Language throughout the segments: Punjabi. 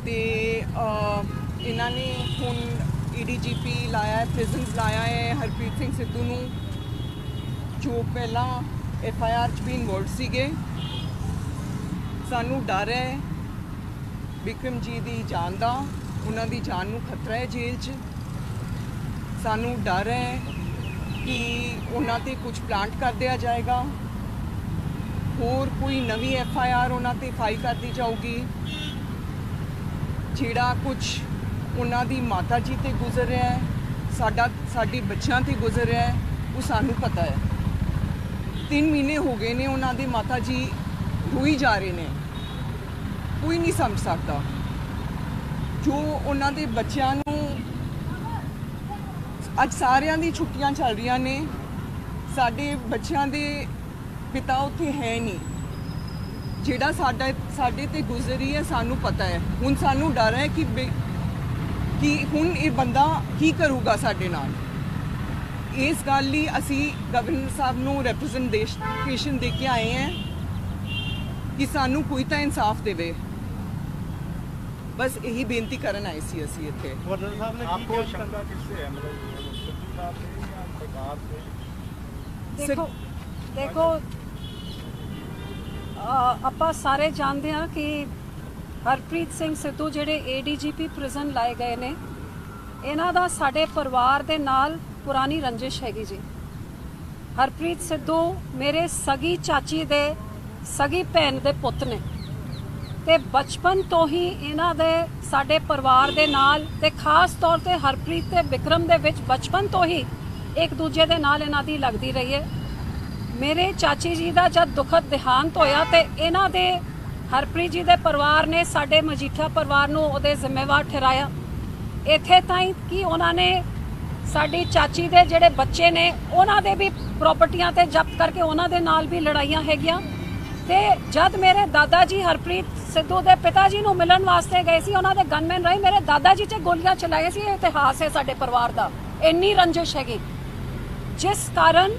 ਤੇ ਇਹਨਾਂ ਨੇ ਹੁਣ ADGP ਲਾਇਆ ਹੈ, ਪ੍ਰਿਜ਼ਨਸ ਲਾਇਆ ਹੈ ਹਰਪ੍ਰੀਤ ਸਿੰਘ ਸਿੱਧੂ ਨੂੰ, ਜੋ ਪਹਿਲਾਂ FIR 'ਚ ਵੀ ਇਨਵੋਲਵ ਸੀਗੇ। ਸਾਨੂੰ ਡਰ ਹੈ ਵਿਕਰਮ ਜੀ ਦੀ ਜਾਨ ਦਾ, ਉਹਨਾਂ ਦੀ ਜਾਨ ਨੂੰ ਖਤਰਾ ਹੈ ਜੇਲ੍ਹ 'ਚ। ਸਾਨੂੰ ਡਰ ਹੈ ਕਿ ਉਹਨਾਂ 'ਤੇ ਕੁਝ ਪਲਾਂਟ ਕਰ ਦਿਆ ਜਾਏਗਾ, ਹੋਰ ਕੋਈ ਨਵੀਂ FIR ਉਹਨਾਂ 'ਤੇ ਫਾਈਲ ਕਰ ਦਿੱਤੀ ਜਾਊਗੀ। ਜਿਹੜਾ ਕੁਝ ਉਹਨਾਂ ਦੀ ਮਾਤਾ ਜੀ 'ਤੇ ਗੁਜ਼ਰ ਰਿਹਾ ਹੈ, ਸਾਡੇ ਬੱਚਿਆਂ 'ਤੇ ਗੁਜ਼ਰ ਰਿਹਾ ਹੈ, ਉਹ ਸਾਨੂੰ ਪਤਾ ਹੈ। 3 ਮਹੀਨੇ ਹੋ ਗਏ ਨੇ ਉਹਨਾਂ ਦੇ ਮਾਤਾ ਜੀ ਰੋਈ ਜਾ ਰਹੇ ਨੇ, ਕੋਈ ਨਹੀਂ ਸਮਝ ਸਕਦਾ। ਜੋ ਉਹਨਾਂ ਦੇ ਬੱਚਿਆਂ ਨੂੰ ਅੱਜ ਸਾਰਿਆਂ ਦੀ ਛੁੱਟੀਆਂ ਚੱਲ ਰਹੀਆਂ ਨੇ, ਸਾਡੇ ਬੱਚਿਆਂ ਦੇ ਪਿਤਾ ਉੱਥੇ ਹੈ ਨਹੀਂ। ਜਿਹੜਾ ਸਾਡੇ ਤੇ ਗੁਜ਼ਰੀ ਹੈ ਸਾਨੂੰ ਪਤਾ ਹੈ। ਹੁਣ ਸਾਨੂੰ ਡਰ ਹੈ ਕਿ ਹੁਣ ਇਹ ਬੰਦਾ ਕੀ ਕਰੂਗਾ ਸਾਡੇ ਨਾਲ। ਇਸ ਗੱਲ ਲਈ ਅਸੀਂ ਗਵਰਨਰ ਸਾਹਿਬ ਨੂੰ ਰਿਪਰੈਜ਼ੈਂਟੇਸ਼ਨ ਦੇ ਕੇ ਆਏ ਹਾਂ ਕਿ ਸਾਨੂੰ ਕੋਈ ਤਾਂ ਇਨਸਾਫ ਦੇਵੇ। बस यही बेनती करन आए सी असी इत्थे। गवर्नर साहब ने आपको शंका किससे है, मतलब सिद्धू साहब से या सरकार से? देखो ਆਪਾਂ ਸਾਰੇ ਜਾਣਦੇ ਹਾਂ ਕਿ ਹਰਪ੍ਰੀਤ ਸਿੰਘ ਸਿੱਧੂ ਜਿਹੜੇ ADGP ਪ੍ਰਿਜ਼ਨ ਲਾਏ ਗਏ ਨੇ, ਇਹਨਾਂ ਦਾ ਸਾਡੇ ਪਰਿਵਾਰ ਦੇ ਨਾਲ ਪੁਰਾਣੀ ਰੰਜਿਸ਼ ਹੈਗੀ ਜੀ। ਹਰਪ੍ਰੀਤ ਸਿੱਧੂ ਮੇਰੇ ਸਗੀ ਚਾਚੀ ਦੇ ਸਗੀ ਭੈਣ ਦੇ ਪੁੱਤ ਨੇ ਤੇ ਬਚਪਨ ਤੋਂ ਹੀ ਇਹਨਾਂ ਦੇ ਸਾਡੇ ਪਰਿਵਾਰ ਦੇ ਨਾਲ ਤੇ ਖਾਸ ਤੌਰ ਤੇ ਹਰਪ੍ਰੀਤ ਤੇ ਵਿਕਰਮ ਦੇ ਵਿੱਚ ਬਚਪਨ ਤੋਂ ਹੀ ਇੱਕ ਦੂਜੇ ਦੇ ਨਾਲ ਇਹਨਾਂ ਦੀ ਲੱਗਦੀ ਰਹੀ ਹੈ। ਮੇਰੇ ਚਾਚੀ ਜੀ ਦਾ ਜਦ ਦੁਖਦ ਦੇਹਾਂਤ ਹੋਇਆ ਤੇ ਇਹਨਾਂ ਦੇ ਹਰਪ੍ਰੀਤ ਜੀ ਦੇ ਪਰਿਵਾਰ ਨੇ ਸਾਡੇ ਮਜੀਠਾ ਪਰਿਵਾਰ ਨੂੰ ਉਹਦੇ ਜ਼ਿੰਮੇਵਾਰ ਠਹਿਰਾਇਆ। ਇੱਥੇ ਤਾਈਂ ਕਿ ਉਹਨਾਂ ਨੇ ਸਾਡੀ ਚਾਚੀ ਦੇ ਜਿਹੜੇ ਬੱਚੇ ਨੇ ਉਹਨਾਂ ਦੇ ਵੀ ਪ੍ਰਾਪਰਟੀਆਂ ਤੇ ਜ਼ਬਤ ਕਰਕੇ ਉਹਨਾਂ ਦੇ ਨਾਲ ਵੀ ਲੜਾਈਆਂ ਹੈਗੀਆਂ। ਤੇ ਜਦ ਮੇਰੇ ਦਾਦਾ ਜੀ ਹਰਪ੍ਰੀਤ ਸਿੱਧੂ ਦੇ ਪਿਤਾ ਜੀ ਨੂੰ ਮਿਲਣ ਵਾਸਤੇ ਗਏ ਸੀ, ਉਹਨਾਂ ਦੇ ਗਨਮੈਨ ਰਾਹੀਂ ਮੇਰੇ ਦਾਦਾ ਜੀ 'ਚ ਗੋਲੀਆਂ ਚਲਾਏ ਸੀ। ਇਹ ਇਤਿਹਾਸ ਹੈ ਸਾਡੇ ਪਰਿਵਾਰ ਦਾ, ਇੰਨੀ ਰੰਜਿਸ਼ ਹੈਗੀ। ਜਿਸ ਕਾਰਨ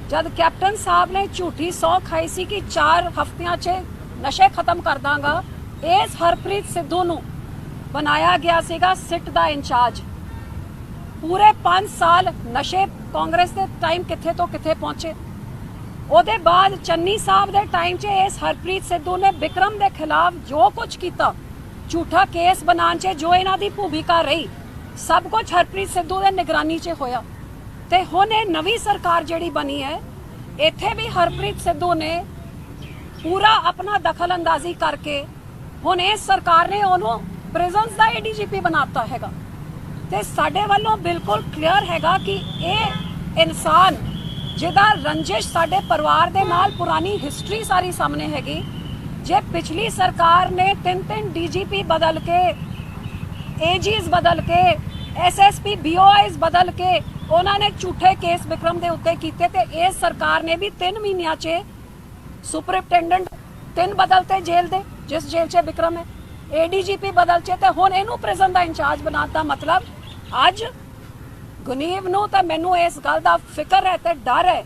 ਜਦ ਕੈਪਟਨ ਸਾਹਿਬ ਨੇ ਝੂਠੀ ਸੌਂ ਖਾਈ ਸੀ ਕਿ 4 ਹਫ਼ਤਿਆਂ 'ਚ ਨਸ਼ੇ ਖਤਮ ਕਰ ਦਾਂਗਾ, ਇਸ ਹਰਪ੍ਰੀਤ ਸਿੱਧੂ ਨੂੰ ਬਣਾਇਆ ਗਿਆ ਸੀਗਾ ਸਿੱਟ ਦਾ ਇੰਚਾਰਜ। ਪੂਰੇ 5 ਸਾਲ ਨਸ਼ੇ ਕਾਂਗਰਸ ਦੇ ਟਾਈਮ ਕਿੱਥੇ ਤੋਂ ਕਿੱਥੇ ਪਹੁੰਚੇ। ਉਹਦੇ ਬਾਅਦ ਚੰਨੀ ਸਾਹਿਬ ਦੇ ਟਾਈਮ 'ਚ ਇਸ ਹਰਪ੍ਰੀਤ ਸਿੱਧੂ ਨੇ ਵਿਕਰਮ ਦੇ ਖਿਲਾਫ ਜੋ ਕੁਝ ਕੀਤਾ, ਝੂਠਾ ਕੇਸ ਬਣਾਉਣ 'ਚ ਜੋ ਇਹਨਾਂ ਦੀ ਭੂਮਿਕਾ ਰਹੀ, ਸਭ ਕੁਝ ਹਰਪ੍ਰੀਤ ਸਿੱਧੂ ਦੇ ਨਿਗਰਾਨੀ 'ਚ ਹੋਇਆ। ਤੇ ਹੁਣ ਇਹ ਨਵੀਂ ਸਰਕਾਰ ਜਿਹੜੀ ਬਣੀ ਹੈ, ਇੱਥੇ ਵੀ ਹਰਪ੍ਰੀਤ ਸਿੱਧੂ ਨੇ ਪੂਰਾ ਆਪਣਾ ਦਖਲ ਅੰਦਾਜ਼ੀ ਕਰਕੇ ਹੁਣ ਇਸ ਸਰਕਾਰ ਨੇ ਉਹਨੂੰ ਪ੍ਰਿਜ਼ਨਸ ਦਾ ADGP ਬਣਾਤਾ ਹੈਗਾ। ਤੇ ਸਾਡੇ ਵੱਲੋਂ ਬਿਲਕੁਲ ਕਲੀਅਰ ਹੈਗਾ ਕਿ ਇਹ ਇਨਸਾਨ ਜਿਹਦਾ ਰੰਜਿਸ਼ ਸਾਡੇ ਪਰਿਵਾਰ ਦੇ ਨਾਲ ਪੁਰਾਣੀ ਹਿਸਟਰੀ ਸਾਰੀ ਸਾਹਮਣੇ ਹੈਗੀ, ਜੇ ਪਿਛਲੀ ਸਰਕਾਰ ਨੇ 3 DGP ਬਦਲ ਕੇ, AGs ਬਦਲ ਕੇ, SSP BOIs ਬਦਲ ਕੇ ਉਹਨਾਂ ਨੇ ਝੂਠੇ ਕੇਸ ਵਿਕਰਮ ਦੇ ਉੱਤੇ ਕੀਤੇ, ਤੇ ਇਸ ਸਰਕਾਰ ਨੇ ਵੀ 3 ਮਹੀਨਿਆਂ 'ਚ ਸੁਪਰਿੰਟੈਂਡੈਂਟ 3 ਬਦਲਤੇ ਜੇਲ੍ਹ ਦੇ, ਜਿਸ ਜੇਲ੍ਹ 'ਚ ਵਿਕਰਮ ਹੈ, ADGP ਬਦਲचे ਤੇ ਹੁਣ ਇਹਨੂੰ ਪ੍ਰਿਜ਼ਨ ਦਾ ਇੰਚਾਰਜ ਬਣਾਤਾ। ਮਤਲਬ ਅੱਜ ਗੁਨੀਵ ਨੂੰ ਤਾਂ ਮੈਨੂੰ ਇਸ ਗੱਲ ਦਾ ਫਿਕਰ ਹੈ ਤੇ ਡਰ ਹੈ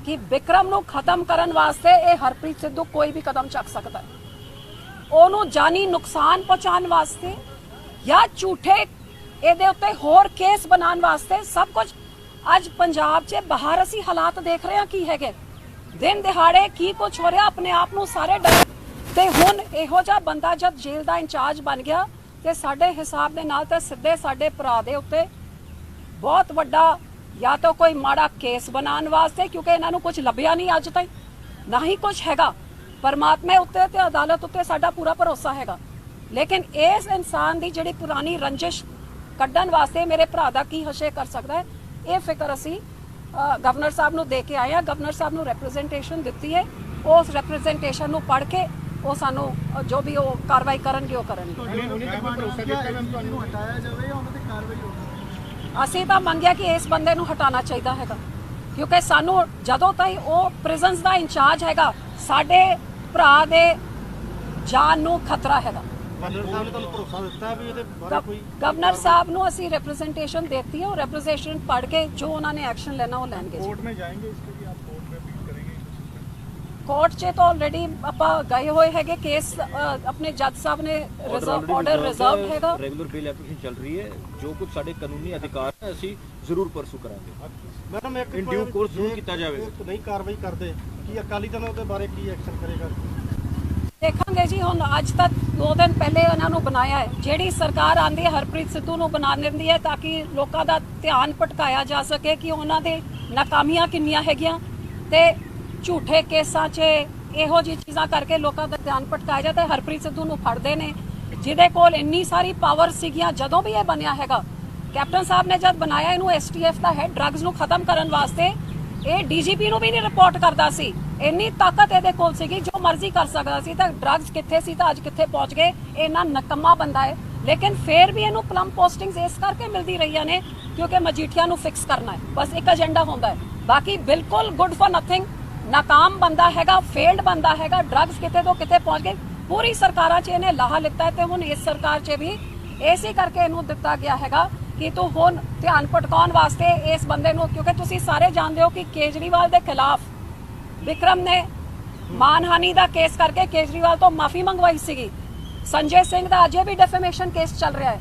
ਕਿ ਵਿਕਰਮ ਨੂੰ ਖਤਮ ਕਰਨ ਵਾਸਤੇ ਇਹ ਹਰਪ੍ਰੀਤ ਸਿੱਧੂ ਕੋਈ ਵੀ ਕਦਮ ਚੱਕ ਸਕਦਾ ਹੈ। ਉਹਨੂੰ ਜਾਨੀ ਨੁਕਸਾਨ ਪਹੁੰਚਾਉਣ ਵਾਸਤੇ ਜਾਂ ਝੂਠੇ ਇਹਦੇ ਉੱਤੇ ਹੋਰ ਕੇਸ ਬਣਾਉਣ ਵਾਸਤੇ ਸਭ ਕੁਝ। ਅੱਜ ਪੰਜਾਬ 'ਚ ਬਾਹਰ ਅਸੀਂ ਹਾਲਾਤ ਦੇਖ ਰਹੇ ਹਾਂ ਕੀ ਹੈਗੇ, ਦਿਨ ਦਿਹਾੜੇ ਕੀ ਕੁਝ ਹੋ ਰਿਹਾ, ਆਪਣੇ ਆਪ ਨੂੰ ਸਾਰੇ ਡਰ। ਤੇ ਹੁਣ ਇਹੋ ਜਿਹਾ ਬੰਦਾ ਜਦ ਜੇਲ੍ਹ ਦਾ ਇੰਚਾਰਜ ਬਣ ਗਿਆ ਤੇ ਸਾਡੇ ਹਿਸਾਬ ਦੇ ਨਾਲ ਤਾਂ ਸਿੱਧੇ ਸਾਡੇ ਭਰਾ ਦੇ ਉੱਤੇ ਬਹੁਤ ਵੱਡਾ ਜਾਂ ਤਾਂ ਕੋਈ ਮਾੜਾ ਕੇਸ ਬਣਾਉਣ ਵਾਸਤੇ, ਕਿਉਂਕਿ ਇਹਨਾਂ ਨੂੰ ਕੁਝ ਲੱਭਿਆ ਨਹੀਂ ਅੱਜ ਤਾਈਂ, ਨਾ ਹੀ ਕੁਝ ਹੈਗਾ। ਪਰਮਾਤਮਾ ਉੱਤੇ ਤੇ ਅਦਾਲਤ ਉੱਤੇ ਸਾਡਾ ਪੂਰਾ ਭਰੋਸਾ ਹੈਗਾ, ਲੇਕਿਨ ਇਸ ਇਨਸਾਨ ਦੀ ਜਿਹੜੀ ਪੁਰਾਣੀ ਰੰਜਿਸ਼ ਕੱਢਣ ਵਾਸਤੇ ਮੇਰੇ ਭਰਾ ਦਾ ਕੀ ਹਸ਼ੇ ਕਰ ਸਕਦਾ ਹੈ, ਇਹ ਫਿਕਰ ਅਸੀਂ ਗਵਰਨਰ ਸਾਹਿਬ ਨੂੰ ਦੇ ਕੇ ਆਏ ਹਾਂ। ਗਵਰਨਰ ਸਾਹਿਬ ਨੂੰ ਰਿਪਰੈਜ਼ੈਂਟੇਸ਼ਨ ਦਿੱਤੀ ਹੈ, ਉਸ ਰਿਪਰੈਜ਼ੈਂਟੇਸ਼ਨ ਨੂੰ ਪੜ੍ਹ ਕੇ ਉਹ ਸਾਨੂੰ ਜੋ ਵੀ ਉਹ ਕਾਰਵਾਈ ਕਰਨਗੇ ਉਹ ਕਰਨਗੇ। ਅਸੀਂ ਤਾਂ ਮੰਗਿਆ ਕਿ ਇਸ ਬੰਦੇ ਨੂੰ ਹਟਾਉਣਾ ਚਾਹੀਦਾ ਹੈਗਾ, ਕਿਉਂਕਿ ਸਾਨੂੰ ਜਦੋਂ ਤਾਈਂ ਉਹ ਪ੍ਰਿਜ਼ਨਸ ਦਾ ਇੰਚਾਰਜ ਹੈਗਾ, ਸਾਡੇ ਭਰਾ ਦੇ ਜਾਨ ਨੂੰ ਖਤਰਾ ਹੈਗਾ। गवर्नर साहब ਨੂੰ ਅਸੀਂ रिप्रेजेंटेशन देती है और रिप्रेजेंटेशन पढ़ के जो उन्होंने एक्शन लेना वो लेंगे। कोर्ट में जाएंगे इसके लिए, आप कोर्ट में अपील करेंगे? ਕੋਰਟ 'ਚ ਤਾਂ ਆਲਰੇਡੀ ਆਪਾਂ ਗਏ ਹੋਏ ਹੈਗੇ ਕੇਸ ਆਪਣੇ ਜੱਜ ਸਾਹਿਬ ਨੇ ਆਰਡਰ ਰਿਜ਼ਰਵ ਹੈਗਾ ਰੈਗੂਲਰ ਬੇਲ ਐਪਲੀਕੇਸ਼ਨ ਚੱਲ ਰਹੀ ਹੈ ਜੋ ਕੁਝ ਸਾਡੇ ਕਾਨੂੰਨੀ ਅਧਿਕਾਰ ਹੈ ਅਸੀਂ ਜ਼ਰੂਰ ਪਰਸੂ ਕਰਾਂਗੇ ਮੈਡਮ ਇੱਕ ਇਨ ਡਿਊ ਕੋਰਸ ਜ਼ਰੂਰ ਕੀਤਾ ਜਾਵੇਗਾ ਨਹੀਂ ਕਾਰਵਾਈ ਕਰਦੇ ਕੀ ਅਕਾਲੀ ਦਲ ਉਹਦੇ ਬਾਰੇ ਕੀ ਐਕਸ਼ਨ ਕਰੇਗਾ ਦੇਖਾਂਗੇ ਜੀ ਹੁਣ ਅੱਜ ਤੱਕ 2 ਦਿਨ ਪਹਿਲੇ ਉਹਨਾਂ ਨੂੰ ਬਣਾਇਆ ਹੈ ਜਿਹੜੀ ਸਰਕਾਰ ਆਂਦੀ ਹੈ ਹਰਪ੍ਰੀਤ ਸਿੱਧੂ ਨੂੰ ਬਣਾ ਦਿੰਦੀ ਹੈ ਤਾਂ ਕਿ ਲੋਕਾਂ ਦਾ ਧਿਆਨ ਭਟਕਾਇਆ ਜਾ ਸਕੇ ਕਿ ਉਹਨਾਂ ਦੇ ਨਾਕਾਮੀਆਂ ਕਿੰਨੀਆਂ ਹੈਗੀਆਂ ਤੇ ਝੂਠੇ ਕੇਸਾਂ 'ਚ ਇਹੋ ਜਿਹੀ ਚੀਜ਼ਾਂ ਕਰਕੇ ਲੋਕਾਂ ਦਾ ਧਿਆਨ ਭਟਕਾਇਆ ਜਾਂਦਾ ਤੇ ਹਰਪ੍ਰੀਤ ਸਿੱਧੂ ਨੂੰ ਫੜਦੇ ਨੇ ਜਿਹਦੇ ਕੋਲ ਇੰਨੀ ਸਾਰੀ ਪਾਵਰ ਸੀਗੀਆਂ ਜਦੋਂ ਵੀ ਇਹ ਬਣਿਆ ਹੈਗਾ ਕੈਪਟਨ ਸਾਹਿਬ ਨੇ ਜਦ ਬਣਾਇਆ ਇਹਨੂੰ ਐਸਟੀਐਫ ਦਾ ਹੈ ਡਰੱਗਸ ਨੂੰ ਖਤਮ ਕਰਨ ਵਾਸਤੇ ਇਹ ਡੀਜੀਪੀ ਨੂੰ ਵੀ ਨਹੀਂ ਰਿਪੋਰਟ ਕਰਦਾ ਸੀ ਇੰਨੀ ਤਾਕਤ ਇਹਦੇ ਕੋਲ ਸੀਗੀ ਜੋ ਮਰਜ਼ੀ ਕਰ ਸਕਦਾ ਸੀ ਤਾਂ ਡਰੱਗਸ ਕਿੱਥੇ ਸੀ ਤਾਂ ਅੱਜ ਕਿੱਥੇ ਪਹੁੰਚ ਗਏ ਇਹਨਾਂ ਨਕਮਾ ਬੰਦਾ ਹੈ ਲੇਕਿਨ ਫੇਰ ਵੀ ਇਹਨੂੰ ਪਲਮ ਪੋਸਟਿੰਗਸ ਇਸ ਕਰਕੇ ਮਿਲਦੀ ਰਹੀਆਂ ਨੇ ਕਿਉਂਕਿ ਮਜੀਠੀਆ ਨੂੰ ਫਿਕਸ ਕਰਨਾ ਹੈ ਬਸ ਇੱਕ ਏਜੰਡਾ ਹੁੰਦਾ ਹੈ ਬਾਕੀ ਬਿਲਕੁਲ ਗੁੱਡ ਫॉर ਨਥਿੰਗ ਨਾਕਾਮ ਬੰਦਾ ਹੈਗਾ ਫੇਲਡ ਬੰਦਾ ਹੈਗਾ ਡਰੱਗਸ ਕਿਤੇ ਤੋਂ ਕਿਤੇ ਪਹੁੰਚ ਗਏ ਪੂਰੀ ਸਰਕਾਰਾਂ 'ਚ ਇਹਨੇ ਲਾਹਾ ਲਿੱਤਾ ਹੈ ਤੇ ਹੁਣ ਇਸ ਸਰਕਾਰ 'ਚ ਵੀ ਇਸੇ ਕਰਕੇ ਇਹਨੂੰ ਦਿੱਤਾ ਗਿਆ ਹੈਗਾ ਕਿ ਤੂੰ ਹੁਣ ਧਿਆਨ ਭਟਕਾਉਣ ਵਾਸਤੇ ਇਸ ਬੰਦੇ ਨੂੰ ਕਿਉਂਕਿ ਤੁਸੀਂ ਸਾਰੇ ਜਾਣਦੇ ਹੋ ਕਿ ਕੇਜਰੀਵਾਲ ਦੇ ਖਿਲਾਫ ਵਿਕਰਮ ਨੇ ਮਾਨਹਾਨੀ ਦਾ ਕੇਸ ਕਰਕੇ ਕੇਜਰੀਵਾਲ ਤੋਂ ਮਾਫੀ ਮੰਗਵਾਈ ਸੀਗੀ ਸੰਜੇ ਸਿੰਘ ਦਾ ਅਜੇ ਵੀ ਡੈਫੇਮੇਸ਼ਨ ਕੇਸ ਚੱਲ ਰਿਹਾ ਹੈ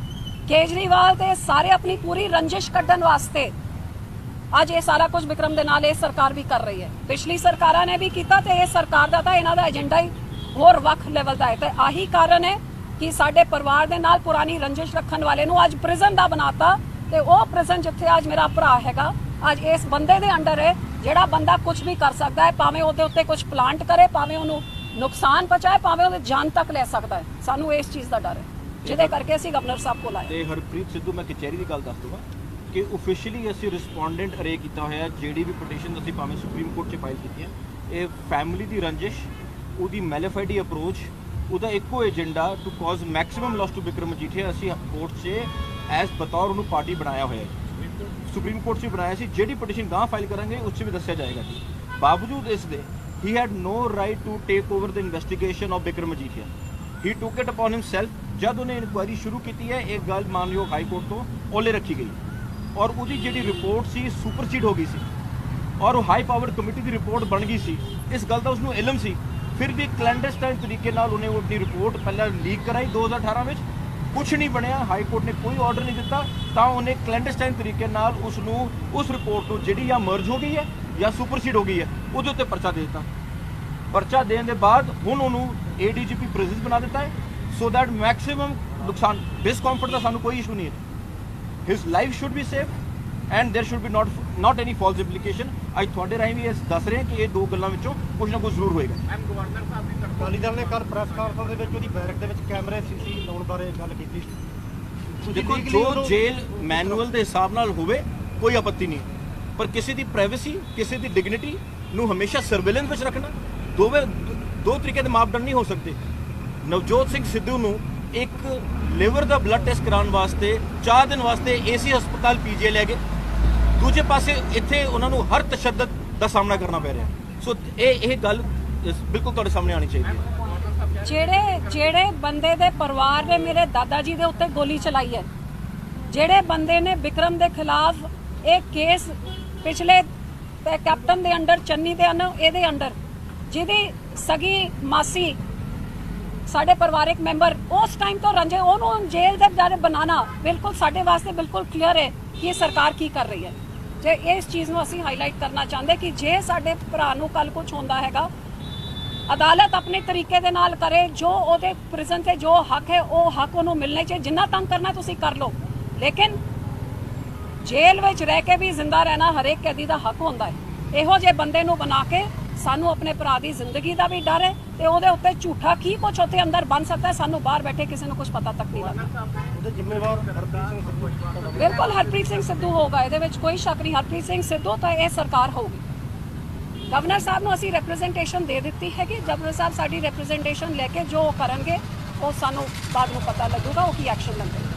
ਕੇਜਰੀਵਾਲ ਤੇ ਸਾਰੇ ਆਪਣੀ ਪੂਰੀ ਰੰਜਿਸ਼ ਕੱਢਣ ਵਾਸਤੇ ਅੱਜ ਇਹ ਸਾਰਾ ਕੁਝ ਵਿਕਰਮ ਦੇ ਨਾਲ ਇਹ ਸਰਕਾਰ ਵੀ ਕਰ ਰਹੀ ਹੈ ਪਿਛਲੀ ਸਰਕਾਰਾਂ ਨੇ ਵੀ ਕੀਤਾ ਤੇ ਇਹ ਸਰਕਾਰ ਦਾ ਤਾਂ ਇਹਨਾਂ ਦਾ ਏਜੰਡਾ ਹੀ ਹੋਰ ਵੱਖ ਲੈਵਲ ਦਾ ਹੈ ਤੇ ਆਹੀ ਕਾਰਨ ਹੈ ਕਿ ਸਾਡੇ ਪਰਿਵਾਰ ਦੇ ਨਾਲ ਪੁਰਾਣੀ ਰੰਜਿਸ਼ ਰੱਖਣ ਵਾਲੇ ਨੂੰ ਅੱਜ ਪ੍ਰਿਜ਼ਨ ਦਾ ਬਣਾਤਾ ਤੇ ਉਹ ਪ੍ਰਿਜ਼ਨ ਜਿੱਥੇ ਅੱਜ ਮੇਰਾ ਭਰਾ ਹੈਗਾ ਅੱਜ ਇਸ ਬੰਦੇ ਦੇ ਅੰਡਰ ਹੈ ਜਿਹੜਾ ਬੰਦਾ ਕੁਝ ਵੀ ਕਰ ਸਕਦਾ ਹੈ ਭਾਵੇਂ ਉਹਦੇ ਉੱਤੇ ਕੁਝ ਪਲਾਂਟ ਕਰੇ ਭਾਵੇਂ ਉਹਨੂੰ ਨੁਕਸਾਨ ਪਹੁੰਚਾਏ ਭਾਵੇਂ ਉਹਦੇ ਜਾਨ ਤੱਕ ਲੈ ਸਕਦਾ ਹੈ ਸਾਨੂੰ ਇਸ ਚੀਜ਼ ਦਾ ਡਰ ਹੈ ਜਿਹਦੇ ਕਰਕੇ ਅਸੀਂ ਗਵਰਨਰ ਸਾਹਿਬ ਕੋਲ ਆਏ ਤੇ ਹਰਪ੍ਰੀਤ ਸਿੱਧੂ ਮੈਂ ਕਚਹਿਰੀ ਦੀ ਗੱਲ ਦੱਸ ਦੂੰਗਾ ਕਿ ਆਫੀਸ਼ੀਅਲੀ ਅਸੀਂ ਰਿਸਪੋਂਡੈਂਟ ਅਰੇ ਕੀਤਾ ਹੋਇਆ ਜਿਹੜੀ ਵੀ ਪਟੀਸ਼ਨ ਅਸੀਂ ਭਾਵੇਂ ਸੁਪਰੀਮ ਕੋਰਟ 'ਚ ਫਾਈਲ ਕੀਤੀਆਂ ਇਹ ਫੈਮਿਲੀ ਦੀ ਰੰਜਿਸ਼ ਉਹਦੀ ਮੈਲੀਫਾਈਡੀ ਅਪਰੋਚ ਉਹਦਾ ਇੱਕੋ agenda to cause maximum loss to Vikram Majithia ਅਸੀਂ ਕੋਰਟ 'ਚ ਐਸ ਬਤੌਰ ਉਹਨੂੰ ਪਾਰਟੀ ਬਣਾਇਆ ਹੋਇਆ ਹੈ ਸੁਪਰੀਮ ਕੋਰਟ 'ਚ ਬਣਾਇਆ ਸੀ ਜਿਹੜੀ ਪਟੀਸ਼ਨ ਗਾਂ ਫਾਈਲ ਕਰਾਂਗੇ ਉਸ 'ਚ ਵੀ ਦੱਸਿਆ ਜਾਏਗਾ ਜੀ ਬਾਵਜੂਦ ਇਸ ਦੇ he had no right to take over the investigation of Vikram Majithia he took it upon himself ਜਦ ਉਹਨੇ ਇਨਕੁਆਇਰੀ ਸ਼ੁਰੂ ਕੀਤੀ ਹੈ ਇਹ ਗੱਲ ਮਾਨਯੋਗ ਹਾਈ ਕੋਰਟ ਤੋਂ ਓਲੇ ਰੱਖੀ ਗਈ ਔਰ ਉਹਦੀ ਜਿਹੜੀ ਰਿਪੋਰਟ ਸੀ ਸੁਪਰਸੀਡ ਹੋ ਗਈ ਸੀ ਔਰ ਉਹ ਹਾਈ ਪਾਵਰ ਕਮੇਟੀ ਦੀ ਰਿਪੋਰਟ ਬਣ ਗਈ ਸੀ ਇਸ ਗੱਲ ਦਾ ਉਸਨੂੰ ਇਲਮ ਸੀ ਫਿਰ ਵੀ ਕਲੈਂਡਸਟਾਈਨ ਤਰੀਕੇ ਨਾਲ ਉਹਨੇ ਆਪਣੀ ਰਿਪੋਰਟ ਪਹਿਲਾਂ ਲੀਕ ਕਰਾਈ 2018 ਵਿੱਚ ਕੁਝ ਨਹੀਂ ਬਣਿਆ ਹਾਈ ਕੋਰਟ ਨੇ ਕੋਈ ਆਰਡਰ ਨਹੀਂ ਦਿੱਤਾ ਤਾਂ ਉਹਨੇ ਕਲੈਂਡਸਟਾਈਨ ਤਰੀਕੇ ਨਾਲ ਉਸ ਨੂੰ ਉਸ ਰਿਪੋਰਟ ਨੂੰ ਜਿਹੜੀ ਜਾਂ ਮਰਜ ਹੋ ਗਈ ਹੈ ਜਾਂ ਸੁਪਰਸੀਡ ਹੋ ਗਈ ਹੈ ਉਹਦੇ ਉੱਤੇ ਪਰਚਾ ਦੇ ਦਿੱਤਾ ਪਰਚਾ ਦੇਣ ਦੇ ਬਾਅਦ ਹੁਣ ਉਹਨੂੰ ਏਡੀਜੀਪੀ ਪ੍ਰਿਜ਼ਨ ਬਣਾ ਦਿੱਤਾ ਹੈ ਸੋ ਦੈਟ ਮੈਕਸਿਮਮ ਨੁਕਸਾਨ ਡਿਸਕੰਫਰਟ ਦਾ ਸਾਨੂੰ ਕੋਈ ਇਸ਼ੂ ਨਹੀਂ ਹੈ his life should be safe and there should be not any false implication ਅੱਜ ਤੁਹਾਡੇ ਰਾਹੀਂ ਵੀ ਇਹ ਦੱਸ ਰਹੇ ਕਿ ਇਹ ਦੋ ਗੱਲਾਂ ਵਿੱਚੋਂ ਕੁਝ ਨਾ ਕੁਝ ਜ਼ਰੂਰ ਹੋਏਗਾ ਗਵਰਨਰ ਸਾਹਿਬ ਦੀ ਅਕਾਲੀ ਦਲ ਨੇ ਕੱਲ ਪ੍ਰੈਸ ਕਾਨਫਰੰਸ ਦੇ ਵਿੱਚ ਉਹਦੀ ਬੈਰਕ ਦੇ ਵਿੱਚ ਕੈਮਰੇ ਸੀਸੀ ਲਾਉਣ ਬਾਰੇ ਗੱਲ ਕੀਤੀ ਦੇਖੋ ਜੋ ਜੇਲ ਮੈਨੂਅਲ ਦੇ ਹਿਸਾਬ ਨਾਲ ਹੋਵੇ ਕੋਈ ਆਪੱਤੀ ਨਹੀਂ ਪਰ ਕਿਸੇ ਦੀ ਪ੍ਰਾਈਵੇਸੀ ਕਿਸੇ ਦੀ ਡਿਗਨਿਟੀ ਨੂੰ ਹਮੇਸ਼ਾ ਸਰਵੇਲੈਂਸ ਵਿੱਚ ਰੱਖਣਾ ਦੋ ਤਰੀਕੇ ਦੇ ਮਾਪਦੰਡ ਨਹੀਂ ਹੋ ਸਕਦੇ ਨਵਜੋਤ ਸਿੰਘ ਸਿੱਧੂ ਨੂੰ ਇੱਕ ਲਿਵਰ ਦਾ ਬਲੱਡ ਟੈਸਟ ਕਰਾਉਣ ਵਾਸਤੇ 4 ਦਿਨ ਵਾਸਤੇ ਏਸੀ ਹਸਪਤਾਲ ਪੀਜੀਆਈ ਲੈ ਗਏ ਦੂਜੇ ਪਾਸੇ ਇੱਥੇ ਉਹਨਾਂ ਨੂੰ ਹਰ ਤਸ਼ੱਦਦ ਦਾ ਸਾਹਮਣਾ ਕਰਨਾ ਪੈ ਰਿਹਾ ਸੋ ਇਹ ਗੱਲ ਬਿਲਕੁਲ ਤੁਹਾਡੇ ਸਾਹਮਣੇ ਆਉਣੀ ਚਾਹੀਦੀ ਹੈ ਜਿਹੜੇ ਬੰਦੇ ਦੇ ਪਰਿਵਾਰ ਨੇ ਮੇਰੇ ਦਾਦਾ ਜੀ ਦੇ ਉੱਤੇ ਗੋਲੀ ਚਲਾਈ ਹੈ ਜਿਹੜੇ ਬੰਦੇ ਨੇ ਵਿਕਰਮ ਦੇ ਖਿਲਾਫ ਇਹ ਕੇਸ ਪਿਛਲੇ ਕੈਪਟਨ ਦੇ ਅੰਡਰ ਚੰਨੀ ਦੇ ਇਹਦੇ ਅੰਡਰ ਜਿਹਦੀ ਸਗੀ ਮਾਸੀ ਸਾਡੇ ਪਰਿਵਾਰਕ ਮੈਂਬਰ ਉਸ ਟਾਈਮ ਤੋਂ ਰੰਜੇ ਉਹਨੂੰ ਜੇਲ੍ਹ ਦੇ ਜਾਰੇ ਬਣਾਉਣਾ ਬਿਲਕੁਲ ਸਾਡੇ ਵਾਸਤੇ ਬਿਲਕੁਲ ਕਲੀਅਰ ਹੈ ਕਿ ਇਹ ਸਰਕਾਰ ਕੀ ਕਰ ਰਹੀ ਹੈ ਜੇ ਇਸ ਚੀਜ਼ ਨੂੰ ਅਸੀਂ ਹਾਈਲਾਈਟ ਕਰਨਾ ਚਾਹੁੰਦੇ ਕਿ ਜੇ ਸਾਡੇ ਭਰਾ ਨੂੰ ਕੱਲ ਕੁਝ ਹੁੰਦਾ ਹੈਗਾ ਅਦਾਲਤ ਆਪਣੇ ਤਰੀਕੇ ਦੇ ਨਾਲ ਕਰੇ ਜੋ ਉਹਦੇ ਪ੍ਰਿਜ਼ਨ ਤੇ ਜੋ ਹੱਕ ਹੈ ਉਹ ਹੱਕ ਉਹਨੂੰ ਮਿਲਣੇ ਚਾਹੀਏ ਜਿੰਨਾ ਤੰਗ ਕਰਨਾ ਤੁਸੀਂ ਕਰ ਲਓ ਲੇਕਿਨ ਜੇਲ੍ਹ ਵਿੱਚ ਰਹਿ ਕੇ ਵੀ ਜ਼ਿੰਦਾ ਰਹਿਣਾ ਹਰੇਕ ਕੈਦੀ ਦਾ ਹੱਕ ਹੁੰਦਾ ਹੈ ਇਹੋ ਜਿਹੇ ਬੰਦੇ ਨੂੰ ਬਣਾ ਕੇ ਸਾਨੂੰ ਆਪਣੇ ਭਰਾ ਦੀ ਜ਼ਿੰਦਗੀ ਦਾ ਵੀ ਡਰ ਹੈ ਤੇ ਉਹਦੇ ਉੱਤੇ ਝੂਠਾ ਕੀ ਕੁਝ ਉੱਥੇ ਅੰਦਰ ਬਣ ਸਕਦਾ ਸਾਨੂੰ ਬਾਹਰ ਬੈਠੇ ਕਿਸੇ ਨੂੰ ਕੁਝ ਪਤਾ ਤੱਕ ਨਹੀਂ ਲੱਗਦਾ ਉਹਦੇ ਜ਼ਿੰਮੇਵਾਰ ਹਰਪ੍ਰੀਤ ਸਿੰਘ ਸਿੱਧੂ ਬਿਲਕੁਲ ਹਰਪ੍ਰੀਤ ਸਿੰਘ ਸਿੱਧੂ ਹੋਗਾ ਇਹਦੇ ਵਿੱਚ ਕੋਈ ਸ਼ੱਕ ਨਹੀਂ ਹਰਪ੍ਰੀਤ ਸਿੰਘ ਸਿੱਧੂ ਤਾਂ ਇਹ ਸਰਕਾਰ ਹੋਊਗੀ ਗਵਰਨਰ ਸਾਹਿਬ ਨੂੰ ਅਸੀਂ ਰਿਪਰੈਜ਼ੈਂਟੇਸ਼ਨ ਦੇ ਦਿੱਤੀ ਹੈ ਕਿ ਗਵਰਨਰ ਸਾਹਿਬ ਸਾਡੀ ਰਿਪਰੈਜ਼ੈਂਟੇਸ਼ਨ ਲੈ ਕੇ ਜੋ ਕਰਨਗੇ ਉਹ ਸਾਨੂੰ ਬਾਅਦ ਨੂੰ ਪਤਾ ਲੱਗੂਗਾ ਉਹ ਕੀ ਐਕਸ਼ਨ ਲੈਂਦੇ